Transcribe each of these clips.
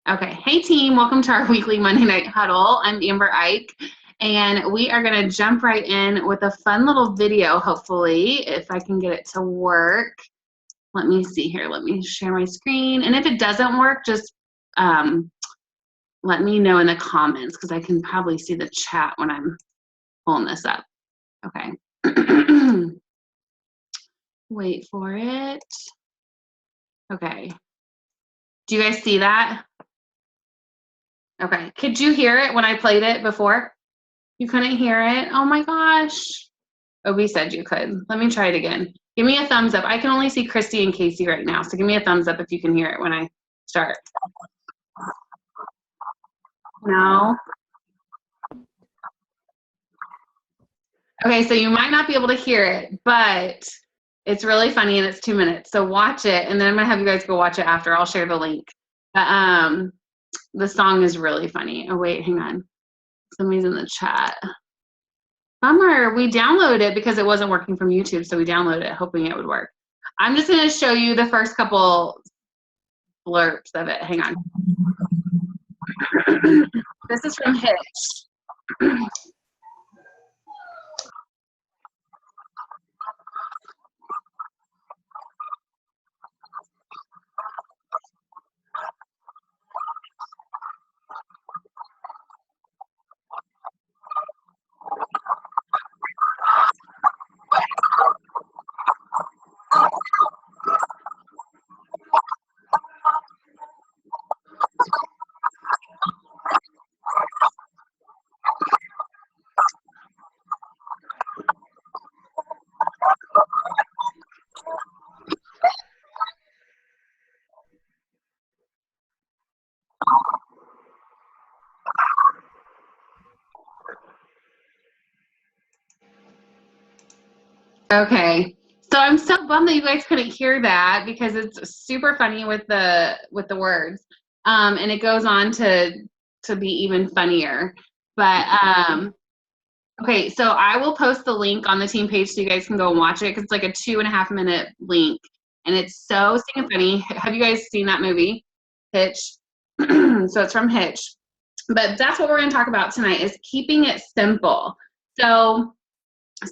Okay. Hey, team. Welcome to our weekly Monday Night Huddle. I'm Amber Ike, and we are going to jump right in with a fun little video, hopefully, if I can get it to work. Let me see here. Let me share my screen. And if it doesn't work, just let me know in the comments because I can probably see the chat when I'm pulling this up. Okay. Wait for it. Okay. Do you guys see that? Okay. Could you hear it when I played it before? You couldn't hear it? Oh my gosh. Obi said you could. Let me try it again. Give me a thumbs up. I can only see Christy and Casey right now, so give me a thumbs up if you can hear it when I start. No? Okay, so you might not be able to hear it, but it's really funny and it's 2 minutes. So watch it, and then I'm gonna have you guys go watch it after. I'll share the link. But the song is really funny. Oh wait, hang on. Somebody's in the chat. Bummer, we downloaded it because it wasn't working from YouTube, so we downloaded it hoping it would work. I'm just gonna show you the first couple blurbs of it. Hang on. This is from Hitch. Okay, so I'm so bummed that you guys couldn't hear that because it's super funny with the words, and it goes on to be even funnier. But okay, so I will post the link on the team page so you guys can go and watch it because it's like a 2.5 minute link, and it's so stinking funny. Have you guys seen that movie, Hitch? So it's from Hitch, but that's what we're going to talk about tonight is keeping it simple. So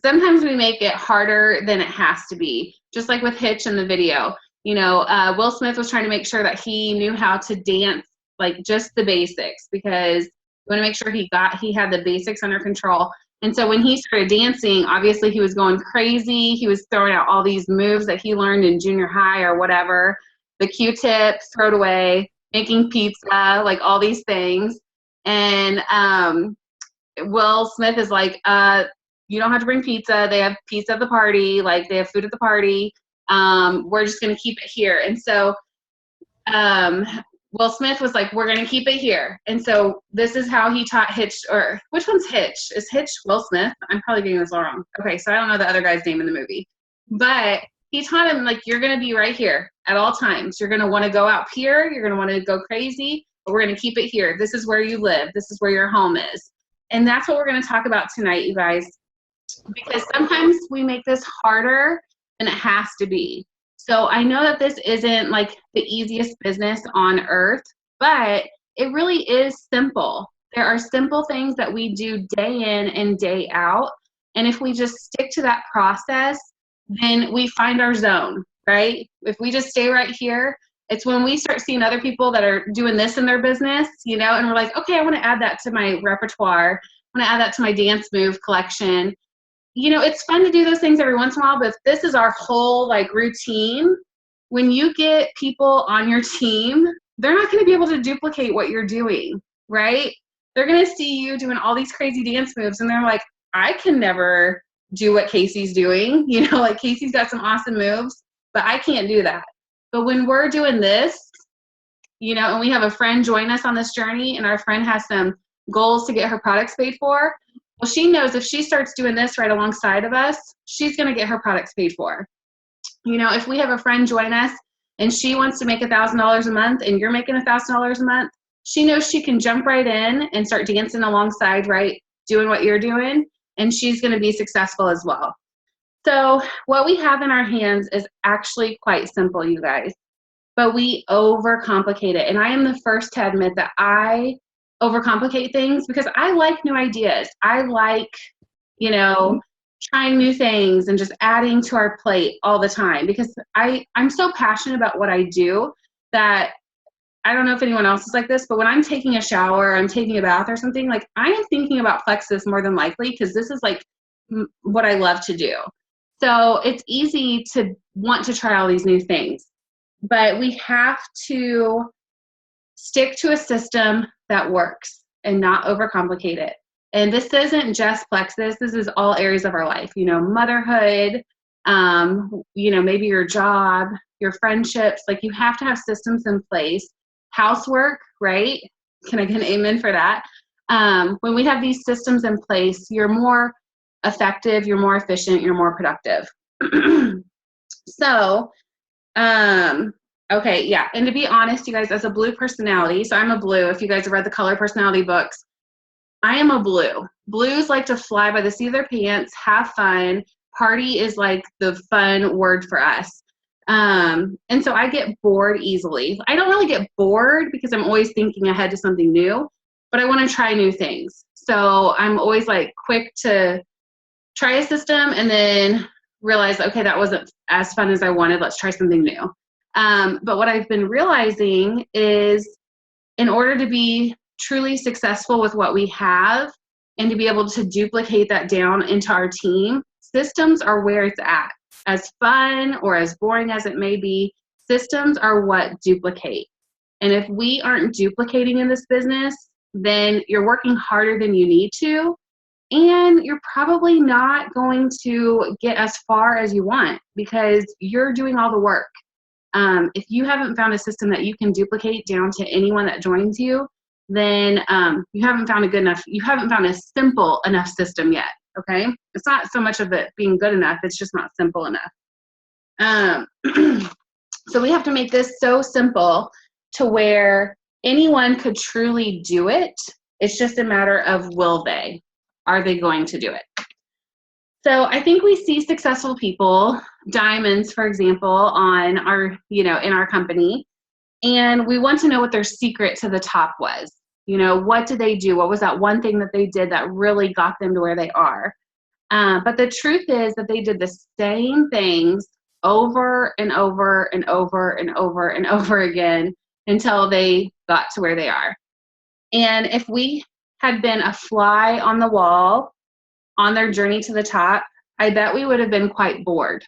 sometimes we make it harder than it has to be, just like with Hitch in the video. You know, Will Smith was trying to make sure that he knew how to dance, like just the basics, because you want to make sure he had the basics under control. And so when he started dancing, obviously he was going crazy. He was throwing out all these moves that he learned in junior high or whatever, the Q-tips, throw it away, making pizza, like all these things. And Will Smith is like, you don't have to bring pizza. They have pizza at the party. Like they have food at the party. We're just going to keep it here. And so Will Smith was like, we're going to keep it here. And so this is how he taught Hitch, or which one's Hitch? Is Hitch Will Smith? I'm probably getting this all wrong. Okay, so I don't know the other guy's name in the movie. But he taught him, like, you're going to be right here at all times. You're going to want to go out here. You're going to want to go crazy. But we're going to keep it here. This is where you live. This is where your home is. And that's what we're going to talk about tonight, you guys. Because sometimes we make this harder than it has to be. So I know that this isn't like the easiest business on earth, but it really is simple. There are simple things that we do day in and day out. And if we just stick to that process, then we find our zone, right? If we just stay right here, it's when we start seeing other people that are doing this in their business, you know, and we're like, okay, I want to add that to my repertoire. I want to add that to my dance move collection. You know, it's fun to do those things every once in a while, but if this is our whole like routine, when you get people on your team, they're not going to be able to duplicate what you're doing, right? They're going to see you doing all these crazy dance moves and they're like, I can never do what Casey's doing. You know, like Casey's got some awesome moves, but I can't do that. But when we're doing this, you know, and we have a friend join us on this journey and our friend has some goals to get her products paid for, well, she knows if she starts doing this right alongside of us, she's going to get her products paid for. You know, if we have a friend join us and she wants to make $1,000 a month and you're making $1,000 a month, she knows she can jump right in and start dancing alongside, right, doing what you're doing, and she's going to be successful as well. So what we have in our hands is actually quite simple, you guys. but we overcomplicate it. And I am the first to admit that I overcomplicate things because I like new ideas. I like, you know, trying new things and just adding to our plate all the time because I'm so passionate about what I do that I don't know if anyone else is like this, but when I'm taking a shower, I'm taking a bath or something, like I am thinking about Plexus more than likely because this is like what I love to do. So it's easy to want to try all these new things, but we have to stick to a system that works and not overcomplicate it. And this isn't just Plexus, this is all areas of our life, you know, motherhood, you know, maybe your job, your friendships, like you have to have systems in place. Housework, right? Can I get an amen for that? When we have these systems in place, you're more effective, you're more efficient, you're more productive. So, okay, yeah. And to be honest, you guys, as a blue personality, so I'm a blue, if you guys have read the color personality books, I am a blue. Blues like to fly by the seat of their pants, have fun. Party is like the fun word for us. And so I get bored easily. I don't really get bored because I'm always thinking ahead to something new, but I want to try new things. So I'm always like quick to try a system and then realize, okay, that wasn't as fun as I wanted. Let's try something new. But what I've been realizing is in order to be truly successful with what we have and to be able to duplicate that down into our team, systems are where it's at. As fun or as boring as it may be, systems are what duplicate. And if we aren't duplicating in this business, then you're working harder than you need to, and you're probably not going to get as far as you want because you're doing all the work. If you haven't found a system that you can duplicate down to anyone that joins you, then you haven't found a simple enough system yet. Okay, it's not so much of it being good enough, it's just not simple enough. So we have to make this so simple to where anyone could truly do it. It's just a matter of are they going to do it? So I think we see successful people, diamonds, for example, on our, in our company, and we want to know what their secret to the top was. What did they do? What was that one thing that they did that really got them to where they are? But the truth is that they did the same things over and over and over and over and over again until they got to where they are. And if we had been a fly on the wall on their journey to the top, I bet we would have been quite bored.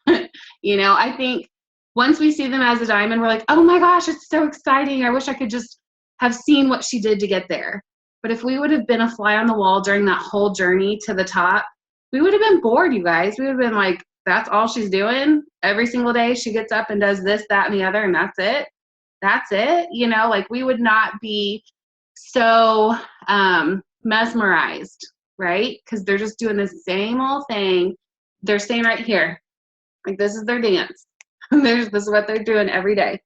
I think once we see them as a diamond, we're like, oh my gosh, it's so exciting. I wish I could just have seen what she did to get there. But if we would have been a fly on the wall during that whole journey to the top, we would have been bored, you guys. We would have been like, that's all she's doing every single day. She gets up and does this, that, and the other, and that's it. That's it. We would not be so mesmerized, right? Because they're just doing the same old thing. They're staying right here. Like, this is their dance. This is what they're doing every day.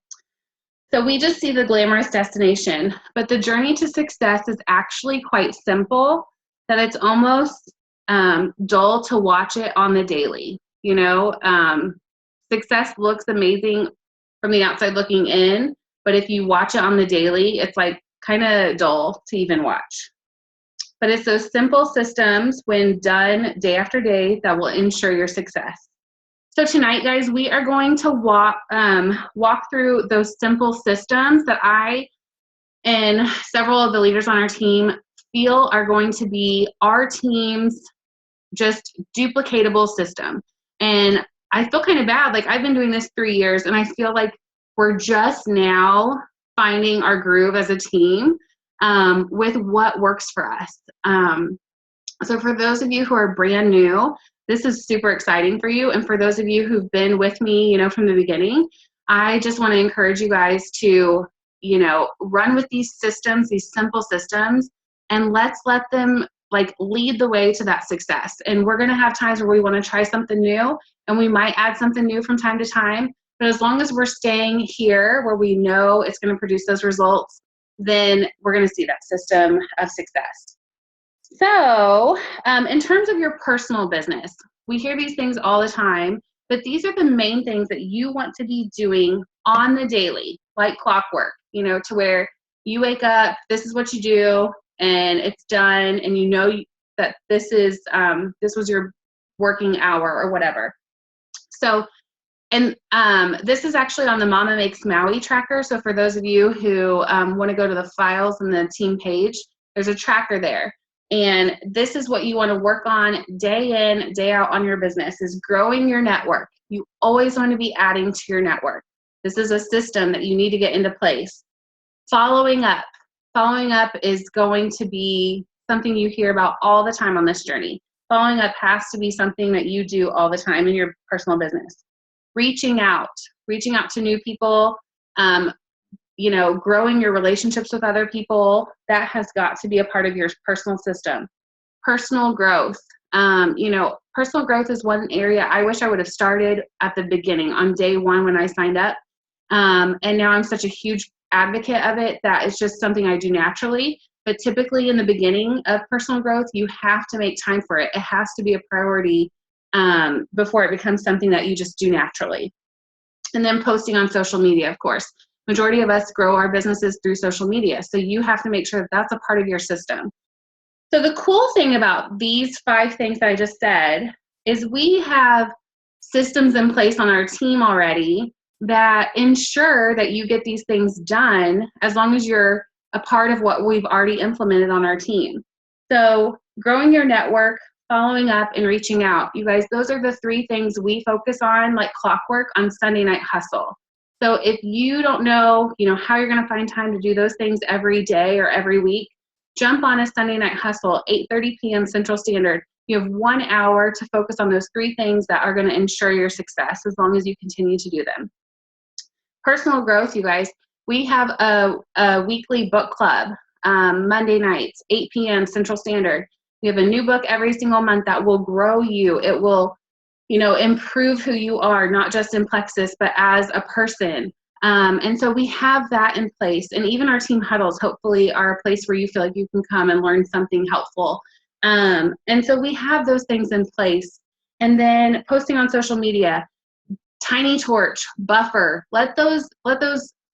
So we just see the glamorous destination, but the journey to success is actually quite simple, that it's almost dull to watch it on the daily. Success looks amazing from the outside looking in, but if you watch it on the daily, it's like kind of dull to even watch. But it's those simple systems when done day after day that will ensure your success. So tonight, guys, we are going to walk through those simple systems that I and several of the leaders on our team feel are going to be our team's just duplicatable system. And I feel kind of bad. Like, I've been doing this 3 years, and I feel like we're just now finding our groove as a team with what works for us. So for those of you who are brand new, this is super exciting for you. And for those of you who've been with me, from the beginning, I just want to encourage you guys to, run with these systems, these simple systems, and let's let them lead the way to that success. And we're going to have times where we want to try something new, and we might add something new from time to time. But as long as we're staying here where we know it's going to produce those results, then we're going to see that system of success. So in terms of your personal business, we hear these things all the time, but these are the main things that you want to be doing on the daily, like clockwork, you know, to where you wake up, this is what you do, and it's done, and you know that this was your working hour or whatever. So, and this is actually on the Mama Makes Maui tracker. So for those of you who want to go to the files and the team page, there's a tracker there. And this is what you want to work on day in, day out on your business, is growing your network. You always want to be adding to your network. This is a system that you need to get into place. Following up. Following up is going to be something you hear about all the time on this journey. Following up has to be something that you do all the time in your personal business. Reaching out to new people, you know, growing your relationships with other people, that has got to be a part of your personal system. Personal growth. You know, personal growth is one area I wish I would have started at the beginning on day one when I signed up. And now I'm such a huge advocate of it that it's just something I do naturally. But typically in the beginning of personal growth, you have to make time for it. It has to be a priority before it becomes something that you just do naturally. And then posting on social media, of course. Majority of us grow our businesses through social media. So you have to make sure that that's a part of your system. So the cool thing about these 5 things that I just said is we have systems in place on our team already that ensure that you get these things done as long as you're a part of what we've already implemented on our team. So growing your network, following up, and reaching out. You guys, those are the 3 things we focus on like clockwork on Sunday Night Hustle. So if you don't know, you know, how you're going to find time to do those things every day or every week, jump on a Sunday Night Hustle, 8:30 p.m. Central Standard. You have 1 hour to focus on those 3 things that are going to ensure your success as long as you continue to do them. Personal growth, you guys, we have a weekly book club, Monday nights, 8 p.m. Central Standard. We have a new book every single month that will grow you. It will, you know, improve who you are, not just in Plexus, but as a person. And so we have that in place. And even our team huddles, hopefully, are a place where you feel like you can come and learn something helpful. And so we have those things in place. And then posting on social media, Tiny Torch, Buffer, let those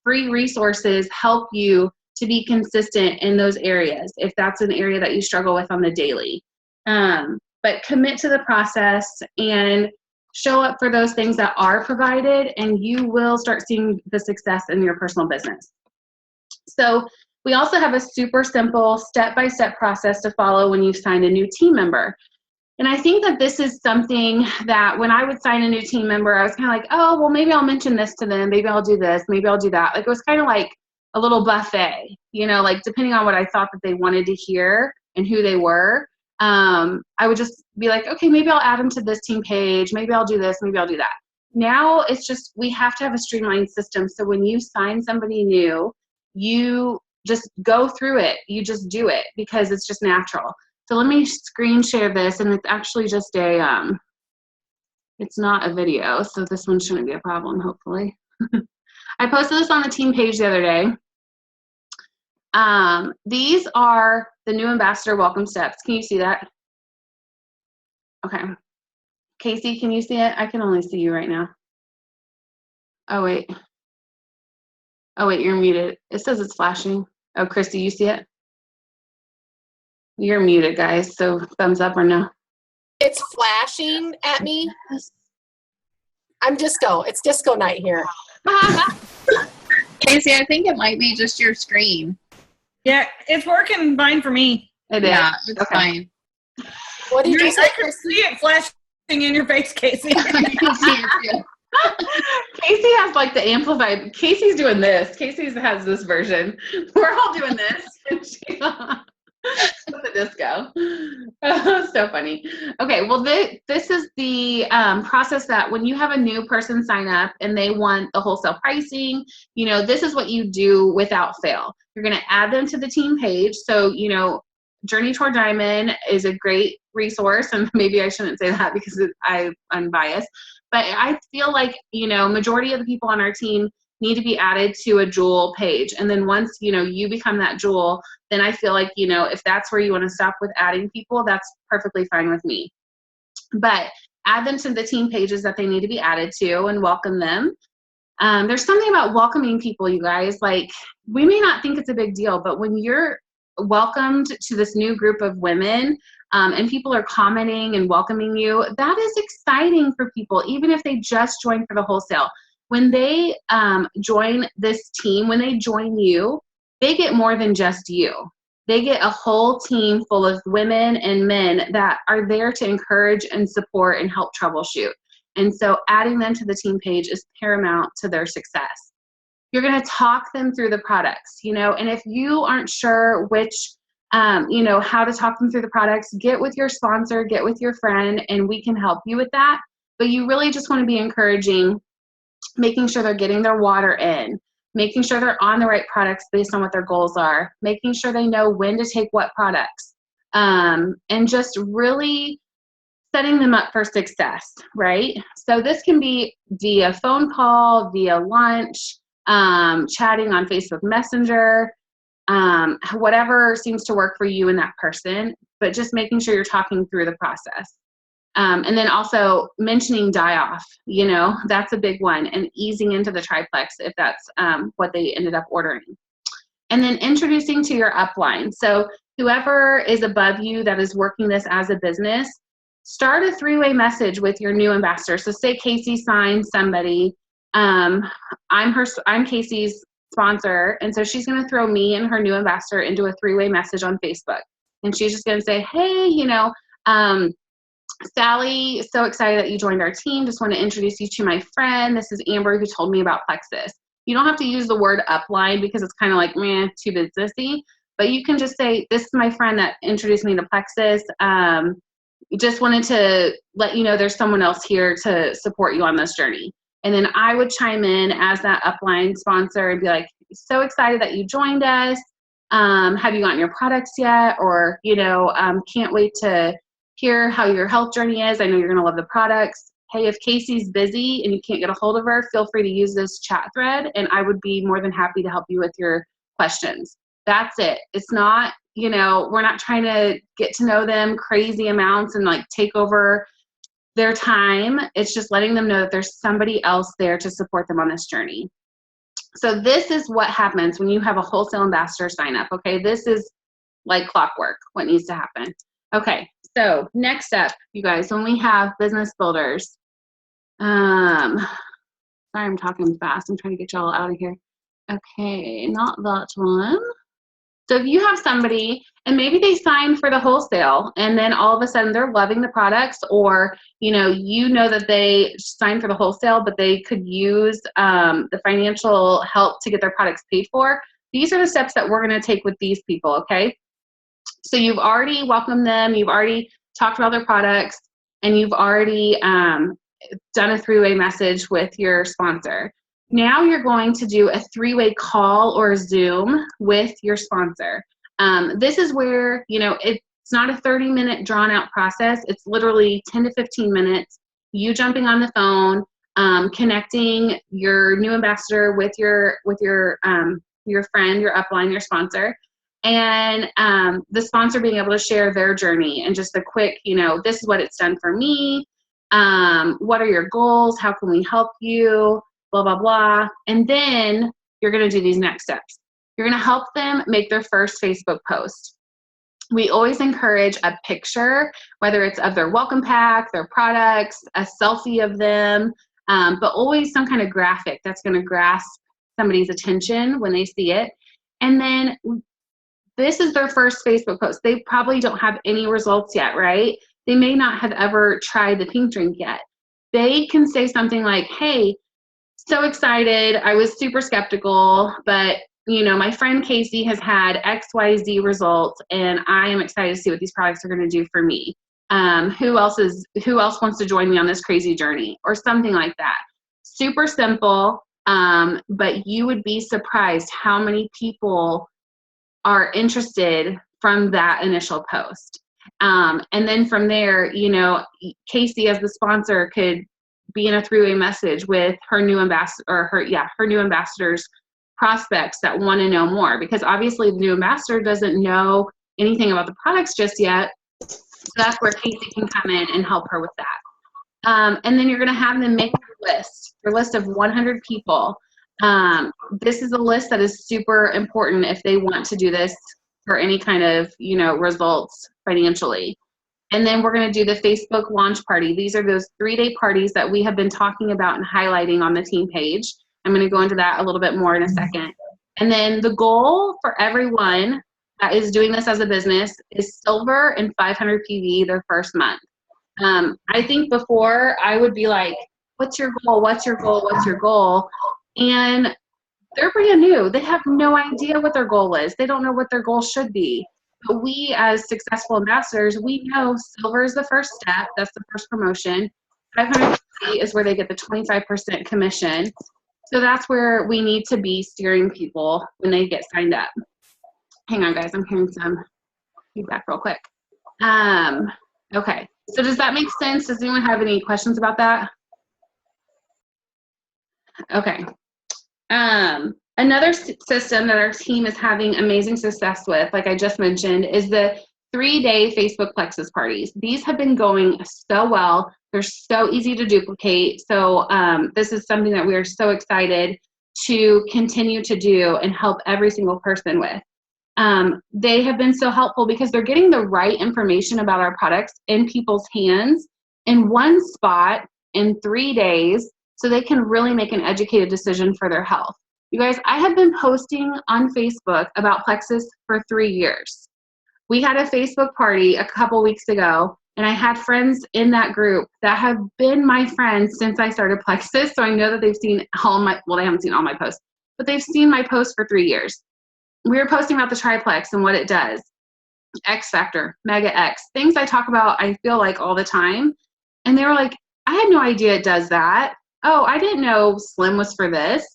free resources help you to be consistent in those areas if that's an area that you struggle with on the daily. But commit to the process and show up for those things that are provided, and you will start seeing the success in your personal business. So we also have a super simple step-by-step process to follow when you've signed a new team member. And I think that this is something that when I would sign a new team member, I was kind of like, oh, well, maybe I'll mention this to them. Maybe I'll do this. Maybe I'll do that. Like, it was kind of like a little buffet, you know, like depending on what I thought that they wanted to hear and who they were. I would just be like, okay, maybe I'll add them to this team page. Maybe I'll do this. Maybe I'll do that. Now it's just, we have to have a streamlined system. So when you sign somebody new, you just go through it. You just do it because it's just natural. So let me screen share this, and it's actually just a, it's not a video, so this one shouldn't be a problem, hopefully. I posted this on the team page the other day. These are the new ambassador welcome steps. Can you see that? Okay. Casey, can you see it? I can only see you right now. Oh, wait. Oh, wait, you're muted. It says it's flashing. Oh, Christy, you see it? You're muted, guys, so thumbs up or no? It's flashing at me. I'm disco. It's disco night here. Casey, I think it might be just your screen. Yeah, it's working fine for me. It is. Yeah, it's fine. What did you say? I can see it flashing in your face, Casey. I can see it too. Casey has like the amplified. Casey's doing this. Casey has this version. We're all doing this. The disco. So funny. Okay, well, this is the process that when you have a new person sign up and they want the wholesale pricing, you know, this is what you do without fail. You're going to add them to the team page. So, you know, Journey Toward Diamond is a great resource, and maybe I shouldn't say that because I'm biased, but I feel like, you know, majority of the people on our team need to be added to a jewel page. And then once, you know, you become that jewel, then I feel like, you know, if that's where you want to stop with adding people, that's perfectly fine with me. But add them to the team pages that they need to be added to and welcome them. There's something about welcoming people, you guys. Like, we may not think it's a big deal, but when you're welcomed to this new group of women, and people are commenting and welcoming you, that is exciting for people, even if they just joined for the wholesale. When they join this team, when they join you, they get more than just you. They get a whole team full of women and men that are there to encourage and support and help troubleshoot. And so adding them to the team page is paramount to their success. You're going to talk them through the products, and if you aren't sure which, how to talk them through the products, get with your sponsor, get with your friend, and we can help you with that. But you really just want to be encouraging, making sure they're getting their water in, making sure they're on the right products based on what their goals are, making sure they know when to take what products, and just really setting them up for success, right? So this can be via phone call, via lunch, chatting on Facebook Messenger, whatever seems to work for you and that person, but just making sure you're talking through the process. And then also mentioning die-off, that's a big one, and easing into the triplex if that's what they ended up ordering. And then introducing to your upline. So whoever is above you that is working this as a business, start a three-way message with your new ambassador. So say Casey signs somebody. I'm Casey's sponsor, and so she's going to throw me and her new ambassador into a three-way message on Facebook. And she's just going to say, hey, Sally, so excited that you joined our team. Just want to introduce you to my friend. This is Amber, who told me about Plexus. You don't have to use the word upline because it's kind of like, too businessy. But you can just say, this is my friend that introduced me to Plexus. Just wanted to let you know there's someone else here to support you on this journey. And then I would chime in as that upline sponsor and be like, so excited that you joined us. Have you gotten your products yet? Or, can't wait to hear how your health journey is. I know you're going to love the products. Hey, if Casey's busy and you can't get a hold of her, feel free to use this chat thread, and I would be more than happy to help you with your questions. That's it. It's not, we're not trying to get to know them crazy amounts and like take over their time. It's just letting them know that there's somebody else there to support them on this journey. So this is what happens when you have a wholesale ambassador sign up. Okay. This is like clockwork, what needs to happen. Okay. So next up, you guys, when we have business builders, sorry, I'm talking fast. I'm trying to get y'all out of here. Okay. Not that one. So if you have somebody and maybe they signed for the wholesale and then all of a sudden they're loving the products, or, that they signed for the wholesale, but they could use the financial help to get their products paid for. These are the steps that we're going to take with these people. Okay. So you've already welcomed them. You've already talked about their products, and you've already done a three-way message with your sponsor. Now you're going to do a three-way call or Zoom with your sponsor. This is where, it's not a 30-minute drawn-out process. It's literally 10 to 15 minutes, you jumping on the phone, connecting your new ambassador with your friend, your upline, your sponsor, and the sponsor being able to share their journey and just a quick, this is what it's done for me. What are your goals? How can we help you? Blah, blah, blah. And then you're going to do these next steps. You're going to help them make their first Facebook post. We always encourage a picture, whether it's of their welcome pack, their products, a selfie of them, but always some kind of graphic that's going to grasp somebody's attention when they see it. And then this is their first Facebook post. They probably don't have any results yet, right? They may not have ever tried the pink drink yet. They can say something like, hey, so excited. I was super skeptical, but my friend Casey has had XYZ results, and I am excited to see what these products are going to do for me. Who else wants to join me on this crazy journey, or something like that? Super simple, but you would be surprised how many people are interested from that initial post. And then from there, Casey as the sponsor could be in a three-way message with her new ambassador, or her new ambassador's prospects that want to know more, because obviously the new ambassador doesn't know anything about the products just yet. So that's where Casey can come in and help her with that. And then you're going to have them make your list of 100 people. This is a list that is super important if they want to do this for any kind of, results financially. And then we're going to do the Facebook launch party. These are those 3-day parties that we have been talking about and highlighting on the team page. I'm going to go into that a little bit more in a second. And then the goal for everyone that is doing this as a business is silver and 500 PV their first month. I think before I would be like, what's your goal? What's your goal? What's your goal? And they're brand new. They have no idea what their goal is. They don't know what their goal should be. But we as successful ambassadors, we know silver is the first step. That's the first promotion. 500 is where they get the 25% commission. So that's where we need to be steering people when they get signed up. Hang on, guys. I'm hearing some feedback real quick. Okay. So does that make sense? Does anyone have any questions about that? Okay. Another system that our team is having amazing success with, like I just mentioned, is the 3-day Facebook Plexus parties. These have been going so well. They're so easy to duplicate. So this is something that we are so excited to continue to do and help every single person with. They have been so helpful because they're getting the right information about our products in people's hands in one spot in 3 days so they can really make an educated decision for their health. You guys, I have been posting on Facebook about Plexus for 3 years. We had a Facebook party a couple weeks ago, and I had friends in that group that have been my friends since I started Plexus, so I know that they've seen all my, well, they haven't seen all my posts, but they've seen my posts for 3 years. We were posting about the triplex and what it does, X Factor, Mega X, things I talk about, I feel like all the time. And they were like, I had no idea it does that. Oh, I didn't know Slim was for this.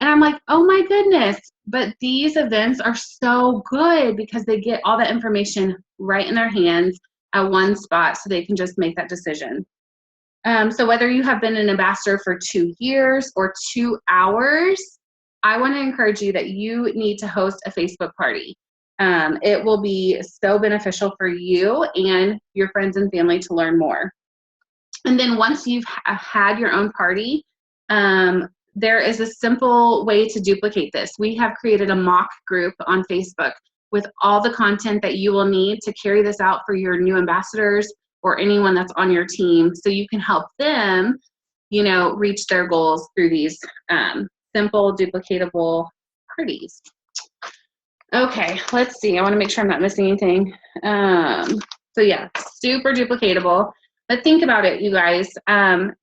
And I'm like, oh my goodness. But these events are so good because they get all that information right in their hands at one spot so they can just make that decision. So whether you have been an ambassador for 2 years or 2 hours, I want to encourage you that you need to host a Facebook party. It will be so beneficial for you and your friends and family to learn more. And then once you've had your own party, there is a simple way to duplicate this. We have created a mock group on Facebook with all the content that you will need to carry this out for your new ambassadors or anyone that's on your team so you can help them, reach their goals through these simple, duplicatable parties. Okay, let's see. I want to make sure I'm not missing anything. So yeah, super duplicatable. But think about it, you guys.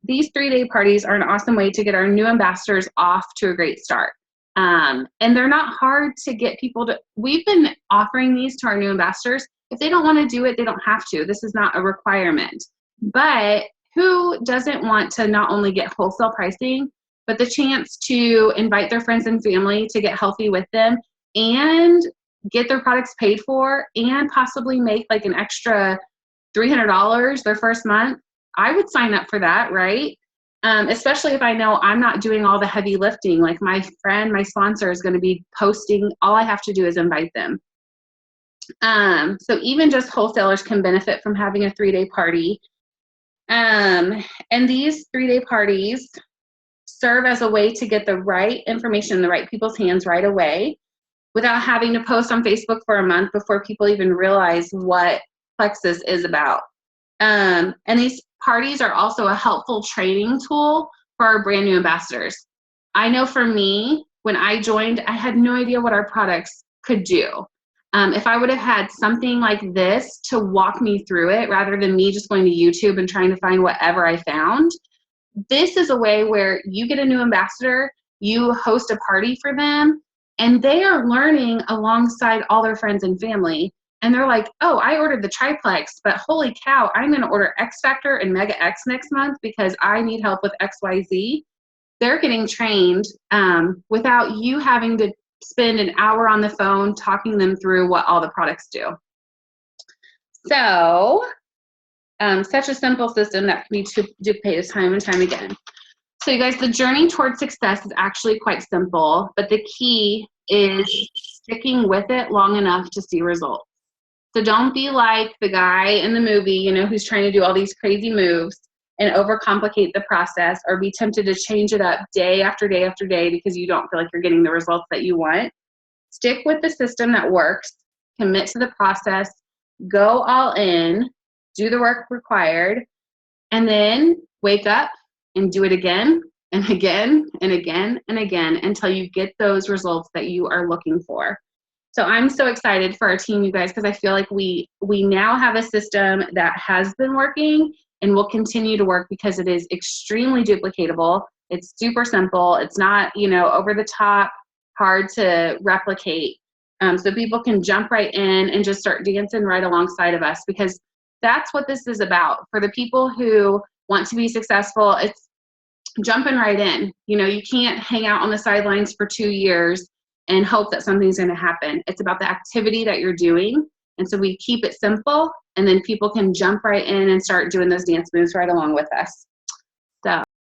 These 3-day parties are an awesome way to get our new ambassadors off to a great start. And they're not hard to get people to. We've been offering these to our new ambassadors. If they don't want to do it, they don't have to. This is not a requirement. But who doesn't want to not only get wholesale pricing, but the chance to invite their friends and family to get healthy with them and get their products paid for and possibly make like an extra $300 their first month? I would sign up for that, right? Especially if I know I'm not doing all the heavy lifting. Like my friend, my sponsor is going to be posting. All I have to do is invite them. So even just wholesalers can benefit from having a 3-day party. And these 3-day parties serve as a way to get the right information in the right people's hands right away without having to post on Facebook for a month before people even realize what Plexus is about. And these parties are also a helpful training tool for our brand new ambassadors. I know for me, when I joined, I had no idea what our products could do. If I would have had something like this to walk me through it rather than me just going to YouTube and trying to find whatever I found, this is a way where you get a new ambassador, you host a party for them, and they are learning alongside all their friends and family. And they're like, oh, I ordered the triplex, but holy cow, I'm going to order X Factor and Mega X next month because I need help with XYZ. They're getting trained without you having to spend an hour on the phone talking them through what all the products do. So, such a simple system that can be duplicated time and time again. So you guys, the journey towards success is actually quite simple, but the key is sticking with it long enough to see results. So don't be like the guy in the movie, who's trying to do all these crazy moves. and overcomplicate the process or be tempted to change it up day after day after day because you don't feel like you're getting the results that you want. Stick with the system that works, commit to the process, go all in, do the work required, and then wake up and do it again and again and again and again until you get those results that you are looking for. So I'm so excited for our team, you guys, because I feel like we now have a system that has been working and will continue to work because it is extremely duplicatable. It's super simple. It's not, over the top, hard to replicate. So people can jump right in and just start dancing right alongside of us, because that's what this is about. For the people who want to be successful, it's jumping right in. You can't hang out on the sidelines for 2 years and hope that something's going to happen. It's about the activity that you're doing. And so we keep it simple, and then people can jump right in and start doing those dance moves right along with us.